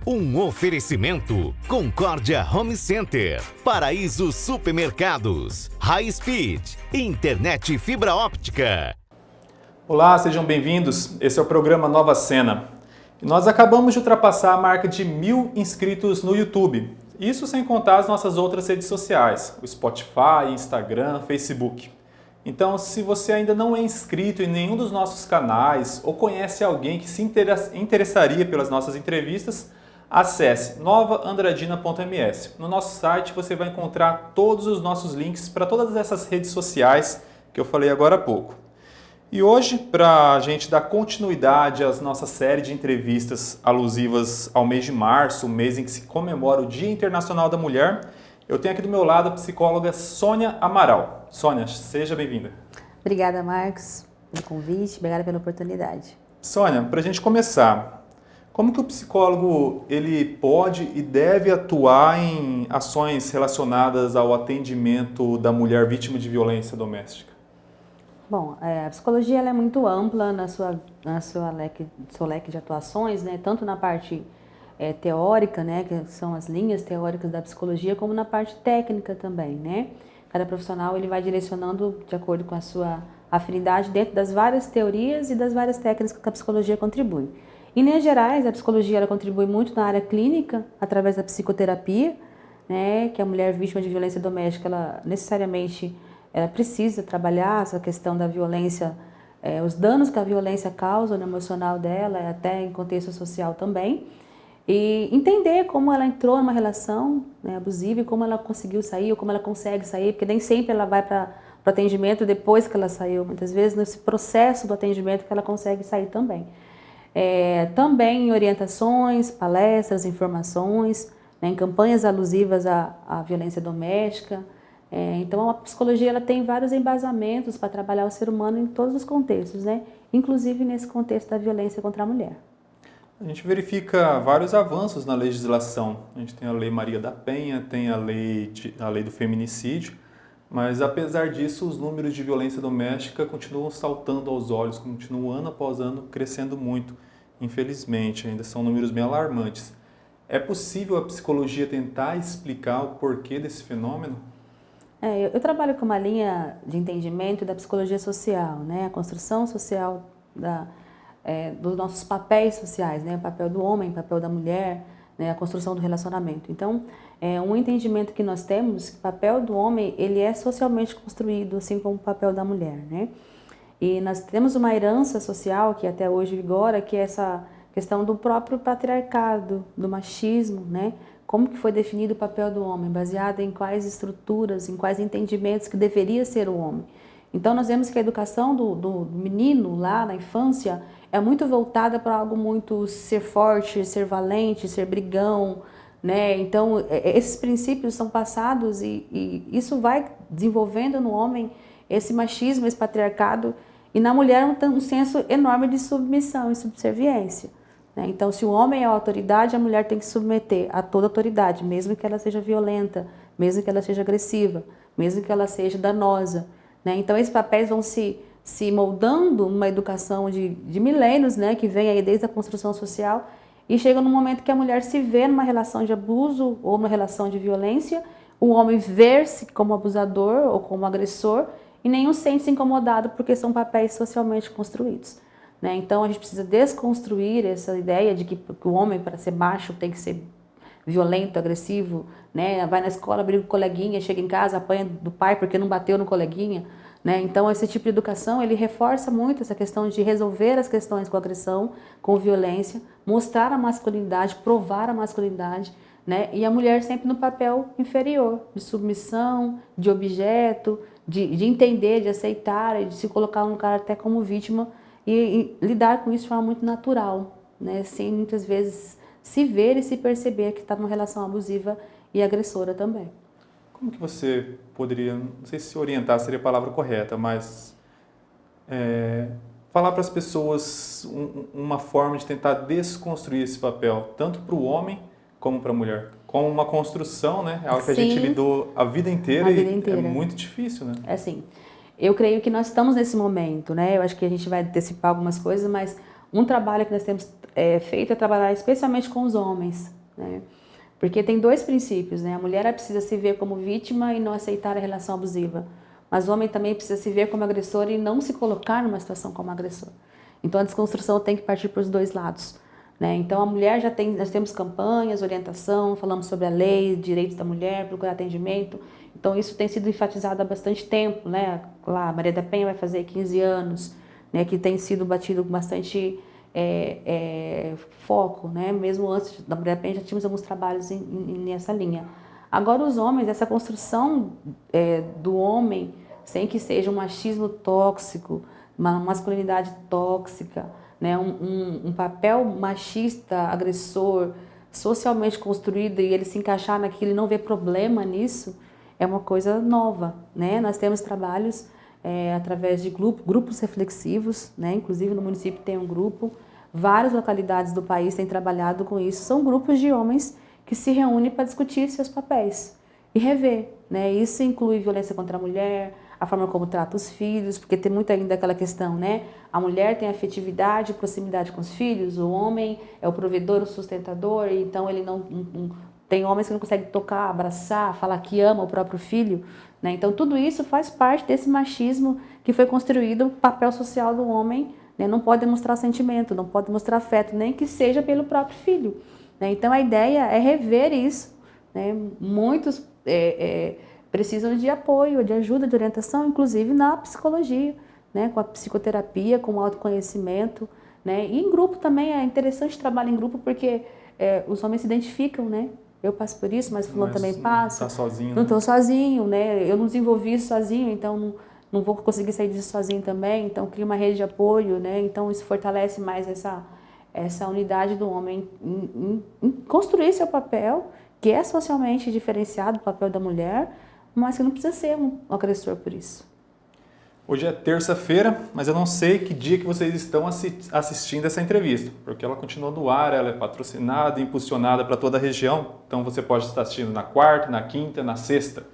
Um oferecimento Concórdia Home Center, Paraíso Supermercados, High Speed, Internet Fibra Óptica. Olá, sejam bem-vindos. Esse é o programa Nova Cena. E nós acabamos de ultrapassar a marca de 1.000 inscritos no YouTube. Isso sem contar as nossas outras redes sociais, o Spotify, Instagram, Facebook. Então, se você ainda não é inscrito em nenhum dos nossos canais ou conhece alguém que se interessaria pelas nossas entrevistas, acesse novaandradina.ms. No nosso site você vai encontrar todos os nossos links para todas essas redes sociais que eu falei agora há pouco. E hoje, para a gente dar continuidade à nossa série de entrevistas alusivas ao mês de março, o mês em que se comemora o Dia Internacional da Mulher, eu tenho aqui do meu lado a psicóloga Sônia Amaral. Sônia, seja bem-vinda. Obrigada, Marcos, pelo convite, obrigada pela oportunidade. Sônia, para a gente começar, como que o psicólogo ele pode e deve atuar em ações relacionadas ao atendimento da mulher vítima de violência doméstica? Bom, a psicologia ela é muito ampla no seu leque de atuações, né? Tanto na parte teórica, né, que são as linhas teóricas da psicologia, como na parte técnica também, né? Cada profissional ele vai direcionando de acordo com a sua afinidade dentro das várias teorias e das várias técnicas que a psicologia contribui. Em linhas gerais, a psicologia ela contribui muito na área clínica, através da psicoterapia, né, que a mulher vítima de violência doméstica, ela necessariamente ela precisa trabalhar essa questão da violência, os danos que a violência causa no emocional dela, até em contexto social também, e entender como ela entrou numa relação, né, abusiva e como ela conseguiu sair ou como ela consegue sair, porque nem sempre ela vai para o atendimento depois que ela saiu, muitas vezes nesse processo do atendimento que ela consegue sair também. Também em orientações, palestras, informações, né, em campanhas alusivas à violência doméstica. Então a psicologia ela tem vários embasamentos para trabalhar o ser humano em todos os contextos, né, inclusive nesse contexto da violência contra a mulher. A gente verifica vários avanços na legislação. A gente tem a Lei Maria da Penha, tem a lei do feminicídio, mas apesar disso, os números de violência doméstica continuam saltando aos olhos, continuam ano após ano crescendo muito. Infelizmente, ainda são números bem alarmantes. É possível a psicologia tentar explicar o porquê desse fenômeno? Eu trabalho com uma linha de entendimento da psicologia social, né? A construção social dos nossos papéis sociais, né? O papel do homem, o papel da mulher, né? A construção do relacionamento. Então, um entendimento que nós temos, que o papel do homem ele é socialmente construído, assim como o papel da mulher, né? E nós temos uma herança social que até hoje vigora, que é essa questão do próprio patriarcado, do machismo, né? Como que foi definido o papel do homem, baseado em quais estruturas, em quais entendimentos que deveria ser o homem. Então nós vemos que a educação do menino lá na infância é muito voltada para algo muito ser forte, ser valente, ser brigão, né? Então esses princípios são passados e isso vai desenvolvendo no homem esse machismo, esse patriarcado, e na mulher um senso enorme de submissão e subserviência. Então, se o homem é a autoridade, a mulher tem que se submeter a toda autoridade, mesmo que ela seja violenta, mesmo que ela seja agressiva, mesmo que ela seja danosa. Então, esses papéis vão se moldando numa educação de milênios, que vem aí desde a construção social, e chega num momento que a mulher se vê numa relação de abuso ou numa relação de violência, o homem ver-se como abusador ou como agressor, e nenhum sente-se incomodado porque são papéis socialmente construídos. Então a gente precisa desconstruir essa ideia de que o homem, para ser macho, tem que ser violento, agressivo, vai na escola, briga com o coleguinha, chega em casa, apanha do pai porque não bateu no coleguinha. Então esse tipo de educação ele reforça muito essa questão de resolver as questões com agressão, com violência, mostrar a masculinidade, provar a masculinidade, e a mulher sempre no papel inferior, de submissão, de objeto, de entender, de aceitar, de se colocar no lugar até como vítima, e lidar com isso de forma muito natural, sem muitas vezes se ver e se perceber que está numa relação abusiva e agressora também. Como que você poderia, não sei se orientar seria a palavra correta, mas falar para as pessoas uma forma de tentar desconstruir esse papel, tanto para o homem como para a mulher? Como uma construção, É algo que a gente lidou a vida inteira e é muito difícil, Assim, eu creio que nós estamos nesse momento, Eu acho que a gente vai antecipar algumas coisas, mas Um trabalho que nós temos feito é trabalhar especialmente com os homens, né? Porque tem dois princípios, né? A mulher precisa se ver como vítima e não aceitar a relação abusiva. Mas o homem também precisa se ver como agressor e não se colocar numa situação como agressor. Então a desconstrução tem que partir para os dois lados, né? Então a mulher nós temos campanhas, orientação, falamos sobre a lei, direitos da mulher, procurar atendimento. Então isso tem sido enfatizado há bastante tempo, né? Lá, a Maria da Penha vai fazer 15 anos, né? Que tem sido batido com bastante foco, né? Mesmo antes da Maria da Penha já tínhamos alguns trabalhos nessa linha. Agora os homens, essa construção do homem, sem que seja um machismo tóxico, uma masculinidade tóxica, né? Um papel machista, agressor, socialmente construído e ele se encaixar naquilo e não ver problema nisso, é uma coisa nova, né? Nós temos trabalhos através de grupos reflexivos, né? Inclusive no município tem um grupo, várias localidades do país têm trabalhado com isso, são grupos de homens que se reúnem para discutir seus papéis e rever, né? Isso inclui violência contra a mulher, a forma como trata os filhos, porque tem muito ainda aquela questão, né? A mulher tem afetividade, proximidade com os filhos, o homem é o provedor, o sustentador, então ele não tem homens que não conseguem tocar, abraçar, falar que ama o próprio filho, né? Então tudo isso faz parte desse machismo que foi construído, o papel social do homem, né? Não pode demonstrar sentimento, não pode demonstrar afeto, nem que seja pelo próprio filho, né? Então a ideia é rever isso, né? Muitos precisam de apoio, de ajuda, de orientação, inclusive na psicologia, né? Com a psicoterapia, com o autoconhecimento, né? E em grupo também é interessante trabalhar em grupo porque os homens se identificam, né? Eu passo por isso, mas fulano também passa. Não está sozinho. Não estou sozinho, né? Eu não desenvolvi isso sozinho, então não vou conseguir sair disso sozinho também. Então cria uma rede de apoio, né? Então isso fortalece mais essa unidade do homem em construir seu papel, que é socialmente diferenciado do papel da mulher, mas que não precisa ser um agressor por isso. Hoje é terça-feira, mas eu não sei que dia que vocês estão assistindo essa entrevista, porque ela continua no ar, ela é patrocinada e impulsionada para toda a região, então você pode estar assistindo na quarta, na quinta, na sexta.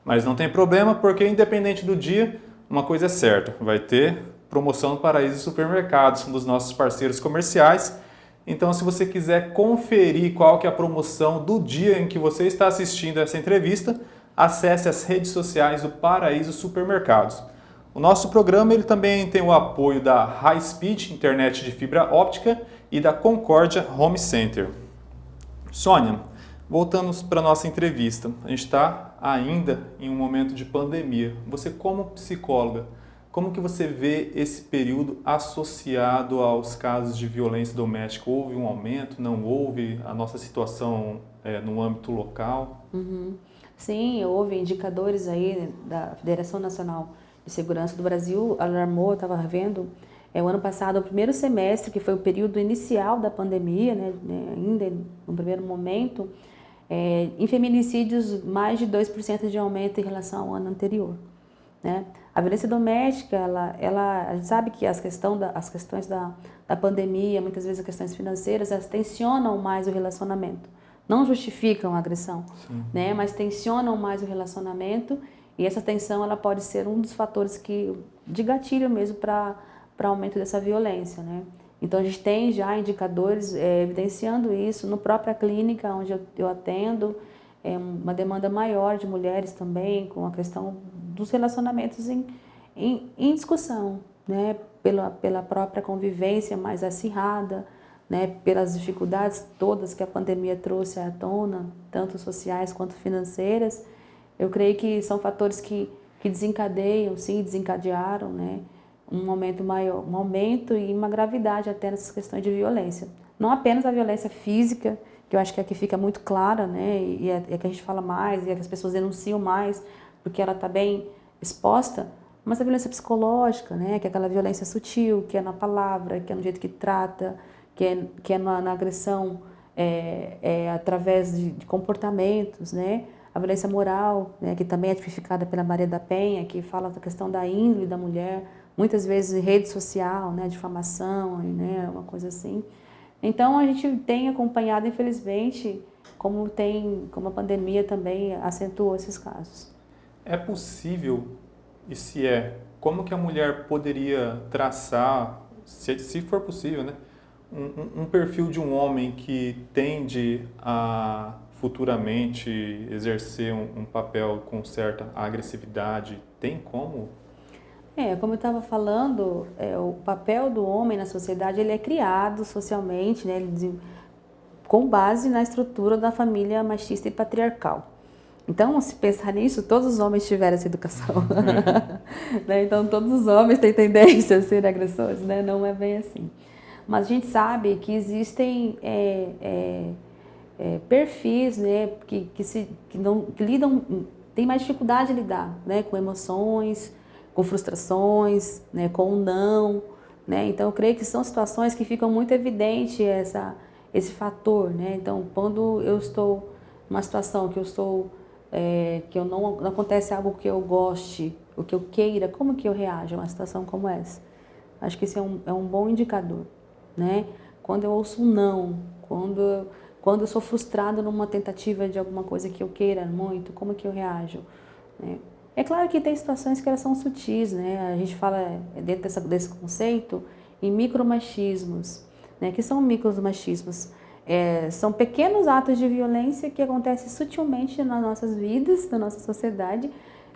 Mas não tem problema, porque independente do dia, uma coisa é certa, vai ter promoção no Paraíso Supermercados, um dos nossos parceiros comerciais. Então, se você quiser conferir qual que é a promoção do dia em que você está assistindo essa entrevista, acesse as redes sociais do Paraíso Supermercados. O nosso programa ele também tem o apoio da High Speed, internet de fibra óptica, e da Concórdia Home Center. Sônia, voltando para a nossa entrevista, a gente está ainda em um momento de pandemia. Você como psicóloga, como que você vê esse período associado aos casos de violência doméstica? Houve um aumento, não houve? A nossa situação no âmbito local? Uhum. Sim, houve indicadores aí da Federação Nacional de Segurança do Brasil, alarmou, eu estava vendo, o ano passado, o primeiro semestre, que foi o período inicial da pandemia, né, ainda no primeiro momento, em feminicídios, mais de 2% de aumento em relação ao ano anterior, né? A violência doméstica, a gente sabe que as questões da pandemia, muitas vezes as questões financeiras, elas tensionam mais o relacionamento. Não justificam a agressão, né? Mas tensionam mais o relacionamento e essa tensão ela pode ser um dos fatores de gatilho mesmo para aumento dessa violência, né? Então a gente tem já indicadores evidenciando isso no própria clínica onde eu atendo, uma demanda maior de mulheres também com a questão dos relacionamentos em discussão, né? Pela própria convivência mais acirrada, né? Pelas dificuldades todas que a pandemia trouxe à tona, tanto sociais quanto financeiras. Eu creio que são fatores que desencadeiam, sim, desencadearam, né? Um aumento maior, um aumento e uma gravidade até nessas questões de violência. Não apenas a violência física, que eu acho que aqui fica muito clara, né? E é que a gente fala mais, e é que as pessoas denunciam mais, porque ela está bem exposta, mas a violência psicológica, né? Que é aquela violência sutil, que é na palavra, que é no jeito que trata, que é na agressão através de comportamentos, né? A violência moral, né? Que também é tipificada pela Maria da Penha, que fala da questão da índole da mulher, muitas vezes em rede social, né? Difamação, né? Uma coisa assim. Então a gente tem acompanhado, infelizmente, como a pandemia também acentuou esses casos. É possível, e se como que a mulher poderia traçar, se for possível, né? Um perfil de um homem que tende a futuramente exercer um papel com certa agressividade, tem como? Como eu estava falando, o papel do homem na sociedade ele é criado socialmente, né, com base na estrutura da família machista e patriarcal. Então, se pensar nisso, todos os homens tiveram essa educação. Né? Então, todos os homens têm tendência a ser agressores, né? Não é bem assim. Mas a gente sabe que existem perfis, né, que lidam, têm mais dificuldade de lidar, né, com emoções, com frustrações, né, com o não. Né? Então, eu creio que são situações que ficam muito evidente esse fator. Né? Então, quando eu estou numa situação que eu estou que eu não acontece algo que eu goste, o que eu queira, como que eu reajo a uma situação como essa? Acho que esse é um bom indicador, né? Quando eu ouço um não, quando eu sou frustrado numa tentativa de alguma coisa que eu queira muito, como que eu reajo? Né? É claro que tem situações que elas são sutis, né? A gente fala dentro desse conceito em micromachismos, né? Que são micromachismos. São pequenos atos de violência que acontecem sutilmente nas nossas vidas, na nossa sociedade,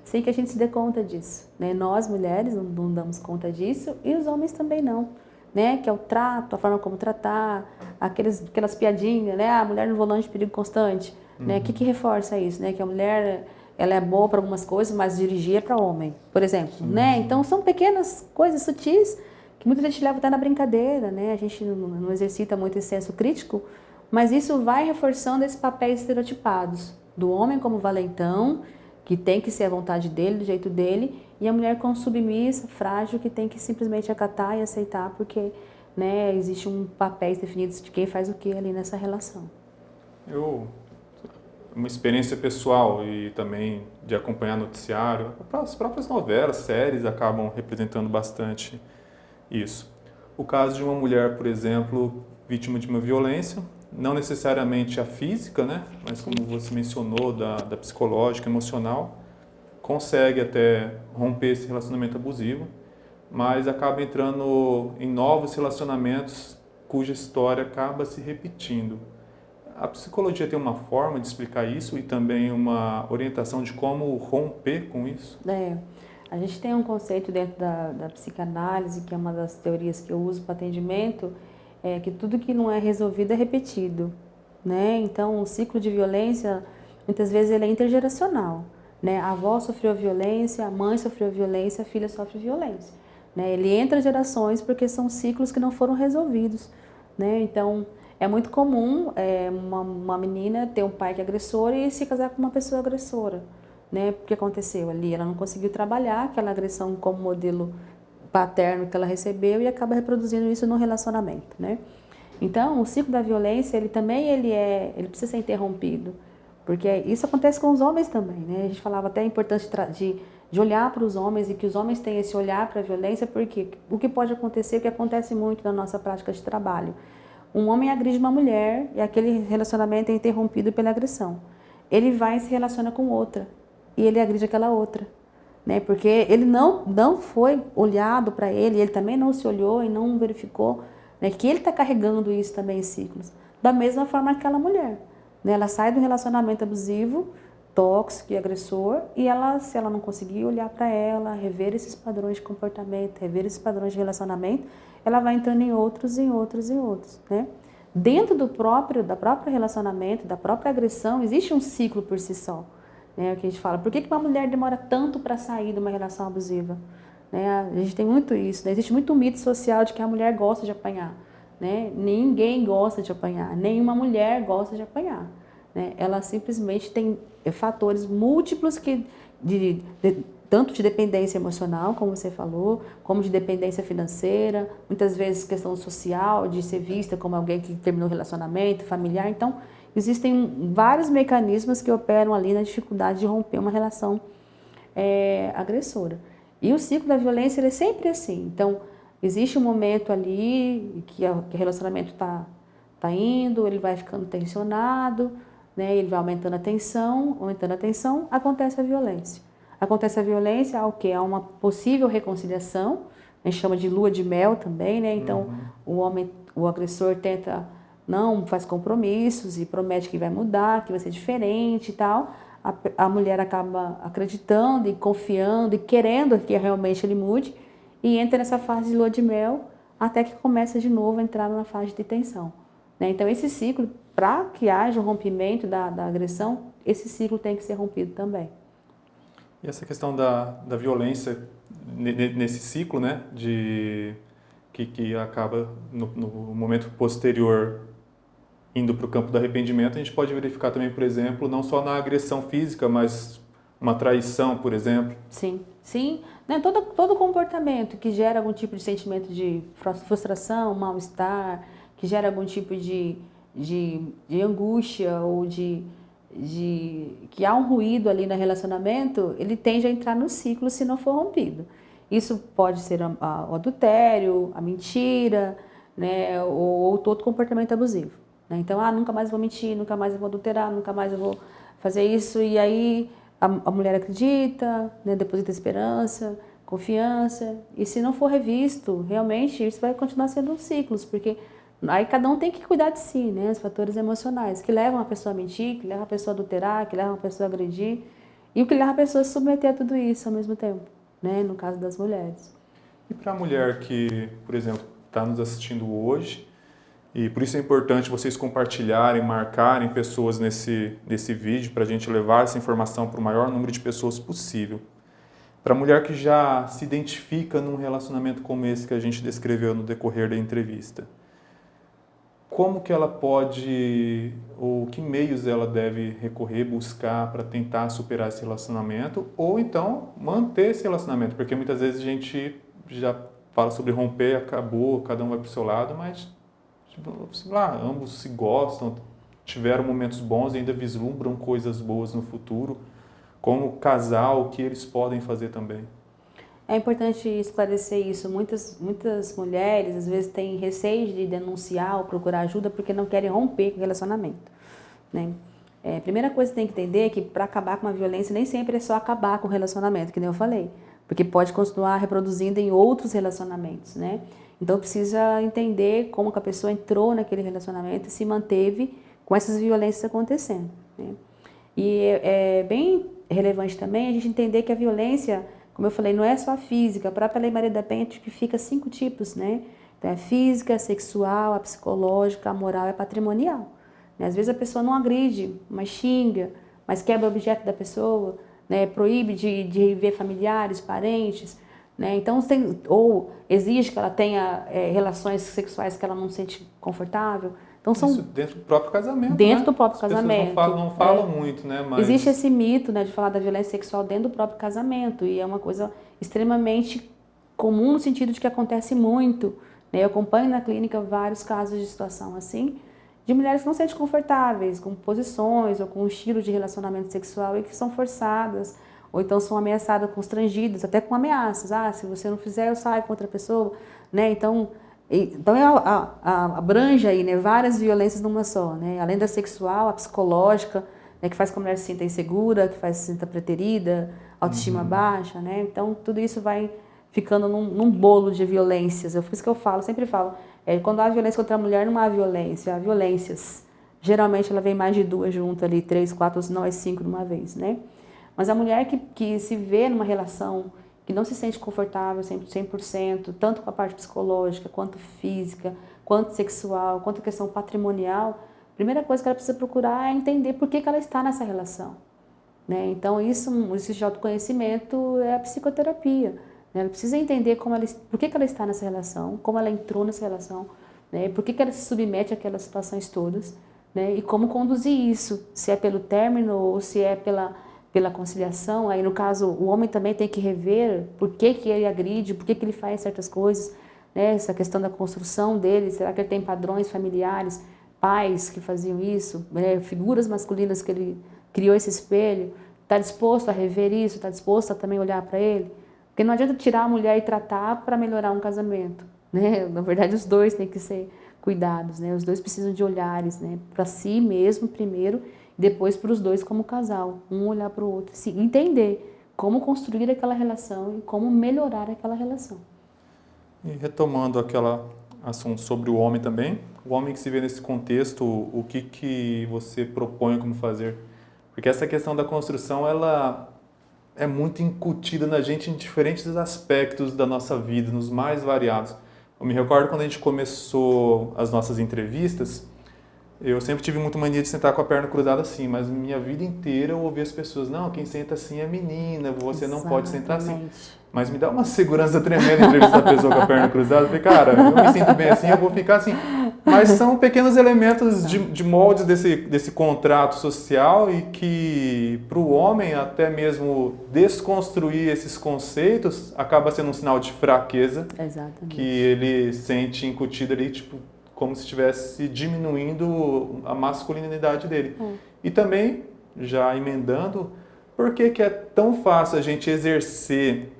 sem que a gente se dê conta disso. Né? Nós, mulheres, não damos conta disso e os homens também não. Né? Que é o trato, a forma como tratar, aquelas piadinhas, né? A mulher no volante de perigo constante. Né? O que reforça isso? Né? Que a mulher ela é boa para algumas coisas, mas dirigir é para homem, por exemplo. Sim, né? Sim. Então, são pequenas coisas sutis que muita gente leva até na brincadeira, né? A gente não exercita muito esse senso crítico, mas isso vai reforçando esses papéis estereotipados do homem como valentão, que tem que ser a vontade dele, do jeito dele, e a mulher como submissa, frágil, que tem que simplesmente acatar e aceitar, porque né, existe um papéis definidos de quem faz o que ali nessa relação. Uma experiência pessoal e também de acompanhar noticiário, as próprias novelas, séries acabam representando bastante isso. O caso de uma mulher, por exemplo, vítima de uma violência, não necessariamente a física, né? Mas como você mencionou, da psicológica, emocional, consegue até romper esse relacionamento abusivo, mas acaba entrando em novos relacionamentos cuja história acaba se repetindo. A psicologia tem uma forma de explicar isso e também uma orientação de como romper com isso? A gente tem um conceito dentro da psicanálise, que é uma das teorias que eu uso para atendimento, que tudo que não é resolvido é repetido. Né? Então, o ciclo de violência, muitas vezes, ele é intergeracional. Né? A avó sofreu violência, a mãe sofreu violência, a filha sofre violência. Né? Ele entra gerações porque são ciclos que não foram resolvidos. Né? Então, é muito comum uma menina ter um pai que é agressor e se casar com uma pessoa agressora. Né? O que aconteceu ali? Ela não conseguiu trabalhar aquela agressão como modelo paterno que ela recebeu e acaba reproduzindo isso no relacionamento. Né? Então, o ciclo da violência, ele precisa ser interrompido, porque isso acontece com os homens também. Né? A gente falava até a importância de olhar para os homens e que os homens tenham esse olhar para a violência, porque o que pode acontecer, o que acontece muito na nossa prática de trabalho, um homem agride uma mulher e aquele relacionamento é interrompido pela agressão. Ele vai e se relaciona com outra e ele agride aquela outra. Né? Porque ele não foi olhado para ele também não se olhou e não verificou, né, que ele está carregando isso também em ciclos. Da mesma forma que aquela mulher. Né? Ela sai do relacionamento abusivo, tóxico e agressor, e se ela não conseguir olhar para ela, rever esses padrões de comportamento, rever esses padrões de relacionamento, ela vai entrando em outros, em outros, em outros. Né? Dentro da própria relacionamento, da própria agressão, existe um ciclo por si só. Né, o que a gente fala, por que uma mulher demora tanto para sair de uma relação abusiva? Né, a gente tem muito isso, né? Existe muito mito social de que a mulher gosta de apanhar. Né? Ninguém gosta de apanhar, nenhuma mulher gosta de apanhar. Né? Ela simplesmente tem fatores múltiplos tanto de dependência emocional, como você falou, como de dependência financeira, muitas vezes questão social, de ser vista como alguém que terminou o relacionamento, familiar. Então, existem vários mecanismos que operam ali na dificuldade de romper uma relação agressora. E o ciclo da violência ele é sempre assim. Então, existe um momento ali que o relacionamento está indo, ele vai ficando tensionado, né? Ele vai aumentando a tensão, acontece a violência. Acontece a violência ao quê? A uma possível reconciliação, a gente chama de lua de mel também, né? Então, o homem o agressor tenta, não faz compromissos e promete que vai mudar, que vai ser diferente e tal, a mulher acaba acreditando e confiando e querendo que realmente ele mude e entra nessa fase de lua de mel até que começa de novo a entrar na fase de tensão. Né? Então, esse ciclo, para que haja um rompimento da agressão, esse ciclo tem que ser rompido também. E essa questão da violência nesse ciclo, né, que acaba no momento posterior indo para o campo do arrependimento, a gente pode verificar também, por exemplo, não só na agressão física, mas uma traição, por exemplo. Sim, sim. Né? Todo comportamento que gera algum tipo de sentimento de frustração, mal-estar, que gera algum tipo de angústia ou que há um ruído ali no relacionamento, ele tende a entrar no ciclo se não for rompido. Isso pode ser o adultério, a mentira, né? ou todo comportamento abusivo. Né? Então, nunca mais vou mentir, nunca mais eu vou adulterar, nunca mais eu vou fazer isso. E aí a mulher acredita, né? Deposita esperança, confiança. E se não for revisto, realmente isso vai continuar sendo um ciclo, porque aí cada um tem que cuidar de si, né? Os fatores emocionais que levam a pessoa a mentir, que levam a pessoa a adulterar, que levam a pessoa a agredir e o que leva a pessoa a se submeter a tudo isso ao mesmo tempo, né? No caso das mulheres. E para a mulher que, por exemplo, está nos assistindo hoje, e por isso é importante vocês compartilharem, marcarem pessoas nesse vídeo para a gente levar essa informação para o maior número de pessoas possível. Para a mulher que já se identifica num relacionamento como esse que a gente descreveu no decorrer da entrevista, como que ela pode, ou que meios ela deve recorrer, buscar para tentar superar esse relacionamento, ou então manter esse relacionamento, porque muitas vezes a gente já fala sobre romper, acabou, cada um vai para o seu lado, mas sei lá, ambos se gostam, tiveram momentos bons e ainda vislumbram coisas boas no futuro, como casal, o que eles podem fazer também. É importante esclarecer isso. Muitas mulheres, às vezes, têm receio de denunciar ou procurar ajuda porque não querem romper com o relacionamento. Né? A primeira coisa que tem que entender é que para acabar com uma violência nem sempre é só acabar com o relacionamento, que nem eu falei, porque pode continuar reproduzindo em outros relacionamentos. Né? Então, precisa entender como que a pessoa entrou naquele relacionamento e se manteve com essas violências acontecendo. Né? E é bem relevante também a gente entender que a violência, como eu falei, não é só a física. A própria Lei Maria da Penha tipifica 5 tipos, né? Então, é a física, a sexual, a psicológica, a moral e a patrimonial. Né? Às vezes a pessoa não agride, mas xinga, mas quebra o objeto da pessoa, né? Proíbe de ver familiares, parentes, né? Então, ou exige que ela tenha relações sexuais que ela não se sente confortável. Então, isso dentro do próprio casamento, dentro né? do próprio As casamento. Não falam muito, né? Mas existe esse mito, né, de falar da violência sexual dentro do próprio casamento, e é uma coisa extremamente comum no sentido de que acontece muito. Né? Eu acompanho na clínica vários casos de situação assim, de mulheres que não se sentem confortáveis com posições ou com um estilo de relacionamento sexual e que são forçadas, ou então são ameaçadas, constrangidas, até com ameaças. Se você não fizer, eu saio com outra pessoa. Né? Então abrange aí, né, várias violências numa só, né? Além da sexual, a psicológica, né, que faz com que a mulher se sinta insegura, que faz se sinta preterida, autoestima baixa, né? Então tudo isso vai ficando num bolo de violências. Por isso que eu falo, sempre falo, quando há violência contra a mulher, não há violência, há violências. Geralmente ela vem mais de 2 juntas ali, 3, 4, ou se não é 5 de uma vez, né? Mas a mulher que se vê numa relação que não se sente confortável 100%, tanto com a parte psicológica, quanto física, quanto sexual, quanto a questão patrimonial, a primeira coisa que ela precisa procurar é entender por que ela está nessa relação. Né? Então, isso de autoconhecimento é a psicoterapia. Né? Ela precisa entender por que ela está nessa relação, como ela entrou nessa relação, né? Por que ela se submete àquelas situações todas, né? E como conduzir isso, se é pelo término ou se é pela conciliação. Aí, no caso, o homem também tem que rever por que ele agride, por que ele faz certas coisas, né? Essa questão da construção dele, será que ele tem padrões familiares, pais que faziam isso, né? Figuras masculinas que ele criou esse espelho, está disposto a rever isso, está disposto a também olhar para ele? Porque não adianta tirar a mulher e tratar para melhorar um casamento, né? Na verdade, os dois têm que ser cuidados, né? Os dois precisam de olhares, né? Para si mesmo primeiro, depois para os dois como casal, um olhar para o outro, se entender como construir aquela relação e como melhorar aquela relação. E retomando assunto sobre o homem também. O homem que se vê nesse contexto, o que você propõe como fazer? Porque essa questão da construção, ela é muito incutida na gente em diferentes aspectos da nossa vida, nos mais variados. Eu me recordo quando a gente começou as nossas entrevistas, eu sempre tive muito mania de sentar com a perna cruzada assim, mas minha vida inteira eu ouvi as pessoas, não, quem senta assim é menina, você não pode sentar assim. Mas me dá uma segurança tremenda entrevistar a pessoa com a perna cruzada. Eu falei, cara, eu me sinto bem assim, eu vou ficar assim. Mas são pequenos elementos de moldes desse contrato social e que, para o homem, até mesmo desconstruir esses conceitos, acaba sendo um sinal de fraqueza. Exatamente. Que ele sente incutido ali, tipo, como se estivesse diminuindo a masculinidade dele. E também, já emendando, por que é tão fácil a gente exercer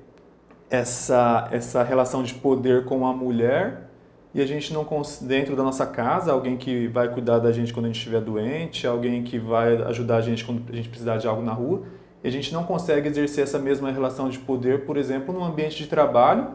essa relação de poder com a mulher e a gente não, dentro da nossa casa, alguém que vai cuidar da gente quando a gente estiver doente, alguém que vai ajudar a gente quando a gente precisar de algo na rua, e a gente não consegue exercer essa mesma relação de poder, por exemplo, num ambiente de trabalho,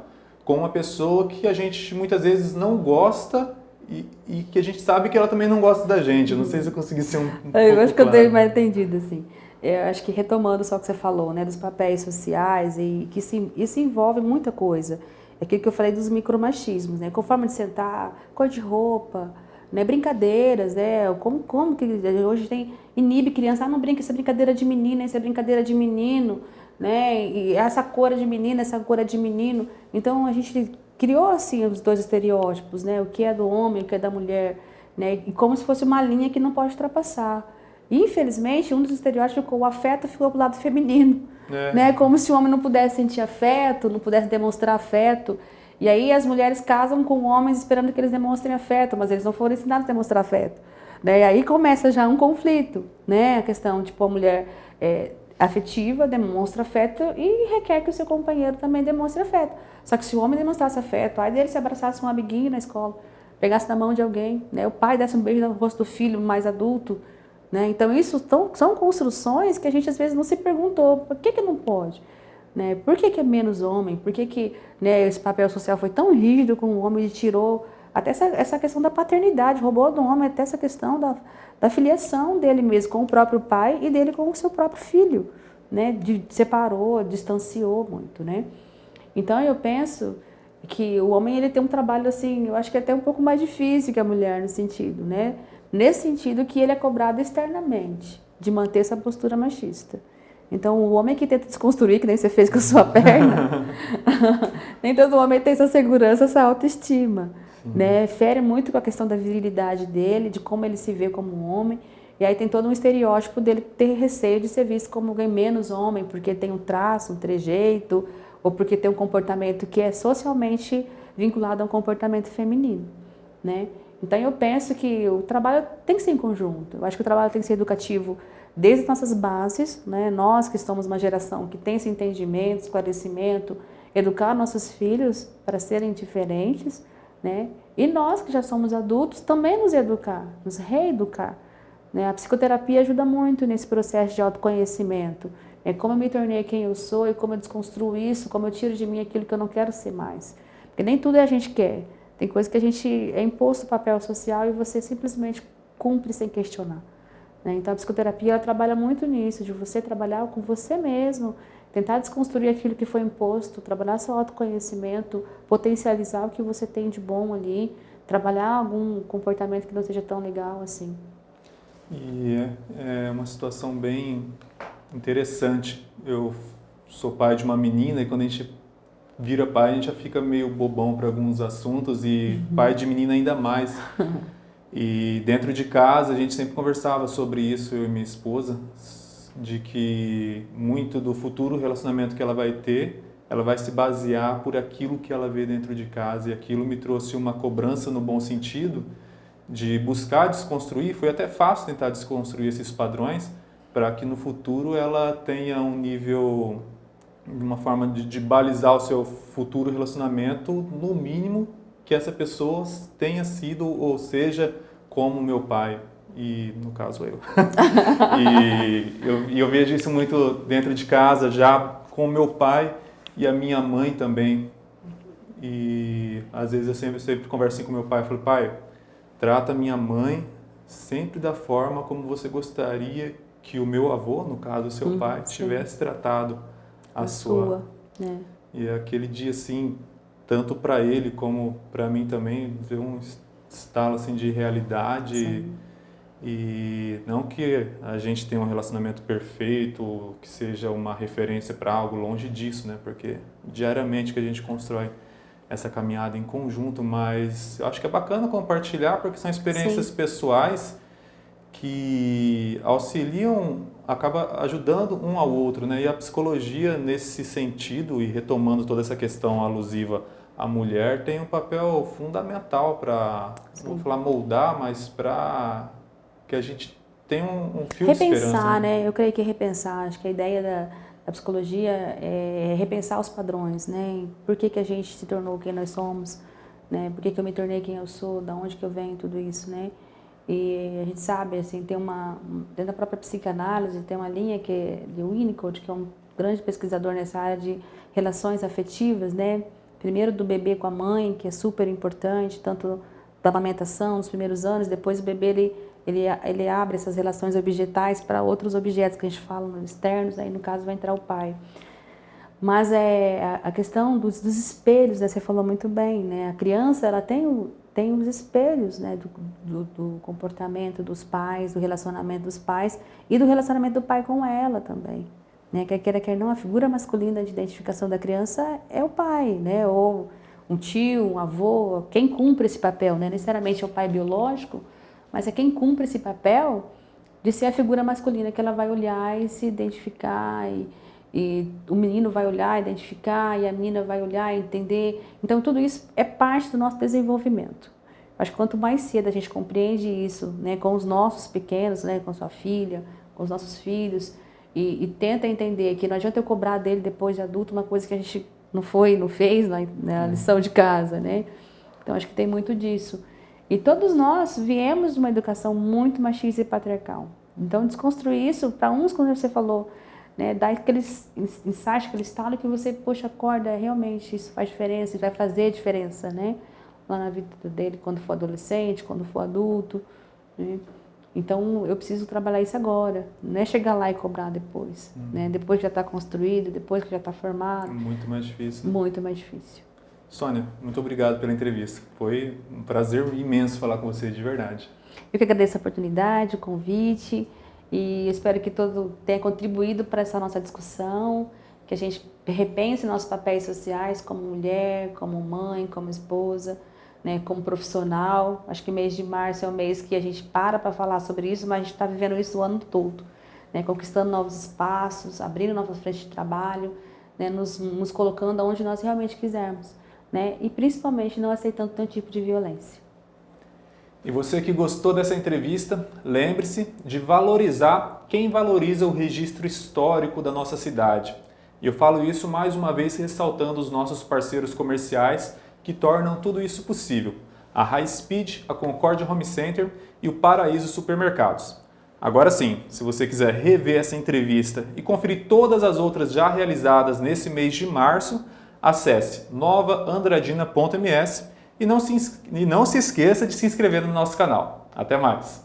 com uma pessoa que a gente muitas vezes não gosta e que a gente sabe que ela também não gosta da gente. Eu não sei se eu consegui ser um pouco Eu acho que eu claro. tenho mais entendido, assim. Eu acho que retomando só o que você falou, né, dos papéis sociais, e que isso envolve muita coisa. É aquilo que eu falei dos micromachismos, né, com forma de sentar, cor de roupa, né, brincadeiras, né, como que hoje inibe criança, não brinca, isso é brincadeira de menina, isso é brincadeira de menino, né, e essa cor é de menina, essa cor é de menino. Então a gente criou assim os dois estereótipos, né, o que é do homem, o que é da mulher, né, e como se fosse uma linha que não pode ultrapassar. Infelizmente, um dos estereótipos ficou, o afeto ficou pro lado feminino, né? Como se o homem não pudesse sentir afeto, não pudesse demonstrar afeto. E aí as mulheres casam com homens esperando que eles demonstrem afeto, mas eles não foram ensinados a demonstrar afeto, né? E aí começa já um conflito, né? A questão, tipo, a mulher afetiva demonstra afeto e requer que o seu companheiro também demonstre afeto. Só que se o homem demonstrasse afeto, aí dele se abraçasse um amiguinho na escola, pegasse na mão de alguém, né? O pai desse um beijo no rosto do filho mais adulto, né? Então, isso são construções que a gente às vezes não se perguntou, por que não pode? Né? Por que é menos homem? Por que né, esse papel social foi tão rígido com o homem e tirou até essa questão da paternidade, roubou do homem até essa questão da filiação dele mesmo com o próprio pai e dele com o seu próprio filho, né? Separou, distanciou muito, né? Então, eu penso que o homem ele tem um trabalho assim, eu acho que é até um pouco mais difícil que a mulher no sentido, né? Nesse sentido que ele é cobrado externamente, de manter essa postura machista. Então, o homem que tenta desconstruir, que nem você fez com a sua perna, nem todo homem tem essa segurança, essa autoestima, né? Fere muito com a questão da virilidade dele, de como ele se vê como um homem, e aí tem todo um estereótipo dele ter receio de ser visto como alguém menos homem, porque tem um traço, um trejeito, ou porque tem um comportamento que é socialmente vinculado a um comportamento feminino, né? Então, eu penso que o trabalho tem que ser em conjunto. Eu acho que o trabalho tem que ser educativo desde as nossas bases, né? Nós que estamos uma geração que tem esse entendimento, esclarecimento, educar nossos filhos para serem diferentes, né? E nós que já somos adultos também nos educar, nos reeducar, né? A psicoterapia ajuda muito nesse processo de autoconhecimento. É como eu me tornei quem eu sou e como eu desconstruo isso, como eu tiro de mim aquilo que eu não quero ser mais. Porque nem tudo a gente quer. Tem coisa que a gente é imposto o papel social e você simplesmente cumpre sem questionar, né? Então, a psicoterapia ela trabalha muito nisso, de você trabalhar com você mesmo, tentar desconstruir aquilo que foi imposto, trabalhar seu autoconhecimento, potencializar o que você tem de bom ali, trabalhar algum comportamento que não seja tão legal assim. E é uma situação bem interessante. Eu sou pai de uma menina e quando a gente vira pai, a gente já fica meio bobão para alguns assuntos e pai de menina ainda mais. E dentro de casa a gente sempre conversava sobre isso, eu e minha esposa, de que muito do futuro relacionamento que ela vai ter, ela vai se basear por aquilo que ela vê dentro de casa. E aquilo me trouxe uma cobrança no bom sentido de buscar desconstruir. Foi até fácil tentar desconstruir esses padrões para que no futuro ela tenha um nível, uma forma de balizar o seu futuro relacionamento, no mínimo que essa pessoa tenha sido ou seja como meu pai, e no caso eu. e eu vejo isso muito dentro de casa, já com o meu pai e a minha mãe também. E às vezes eu sempre converso assim com meu pai, eu falo, pai, trata minha mãe sempre da forma como você gostaria que o meu avô, no caso o seu pai, tivesse tratado a sua. Né? E aquele dia assim, tanto para ele como para mim também, deu um estalo assim de realidade. Sim. E não que a gente tenha um relacionamento perfeito, que seja uma referência para algo, longe disso, né? Porque diariamente que a gente constrói essa caminhada em conjunto, mas eu acho que é bacana compartilhar porque são experiências pessoais que auxiliam, acaba ajudando um ao outro, né? E a psicologia nesse sentido, e retomando toda essa questão alusiva à mulher, tem um papel fundamental para, não vou falar moldar, mas para que a gente tenha um fio de esperança. Repensar, né? Eu creio que repensar, acho que a ideia da psicologia é repensar os padrões, né? Por que a gente se tornou quem nós somos, né? Por que eu me tornei quem eu sou, da onde que eu venho, tudo isso, né? E a gente sabe, assim, tem dentro da própria psicanálise, tem uma linha que é de Winnicott, que é um grande pesquisador nessa área de relações afetivas, né? Primeiro do bebê com a mãe, que é super importante, tanto da amamentação, nos primeiros anos, depois o bebê, ele abre essas relações objetais para outros objetos que a gente fala externos, aí no caso vai entrar o pai. Mas a questão dos espelhos, né, você falou muito bem, né? A criança ela tem os espelhos, né, do comportamento dos pais, do relacionamento dos pais e do relacionamento do pai com ela também. Né? Quer queira, quer não, a figura masculina de identificação da criança é o pai, né? Ou um tio, um avô, quem cumpre esse papel, né? Necessariamente é o pai biológico, mas é quem cumpre esse papel de ser a figura masculina que ela vai olhar e se identificar, e o menino vai olhar, identificar, e a menina vai olhar e entender. Então, tudo isso é parte do nosso desenvolvimento. Acho que quanto mais cedo a gente compreende isso, né, com os nossos pequenos, né, com sua filha, com os nossos filhos, e tenta entender que não adianta eu cobrar dele depois de adulto uma coisa que a gente não fez na lição de casa, né? Então, acho que tem muito disso. E todos nós viemos de uma educação muito machista e patriarcal. Então, desconstruir isso, para uns, quando você falou, né, dar aquele insight, aquele estalo que você, poxa, acorda, realmente isso faz diferença, vai fazer diferença, né? Lá na vida dele, quando for adolescente, quando for adulto, né? Então, eu preciso trabalhar isso agora, não é chegar lá e cobrar depois, né? Depois que já está construído, depois que já está formado. Muito mais difícil. Muito mais difícil. Sônia, muito obrigado pela entrevista. Foi um prazer imenso falar com você, de verdade. Eu que agradeço a oportunidade, o convite, e espero que todo tenha contribuído para essa nossa discussão, que a gente repense nossos papéis sociais como mulher, como mãe, como esposa, né, como profissional. Acho que o mês de março é um mês que a gente para falar sobre isso, mas a gente está vivendo isso o ano todo, né, conquistando novos espaços, abrindo novas frentes de trabalho, né, nos colocando onde nós realmente quisermos, né, e principalmente não aceitando tanto tipo de violência. E você que gostou dessa entrevista, lembre-se de valorizar quem valoriza o registro histórico da nossa cidade. E eu falo isso mais uma vez ressaltando os nossos parceiros comerciais que tornam tudo isso possível. A High Speed, a Concórdia Home Center e o Paraíso Supermercados. Agora sim, se você quiser rever essa entrevista e conferir todas as outras já realizadas nesse mês de março, acesse novaandradina.ms e não se esqueça de se inscrever no nosso canal. Até mais!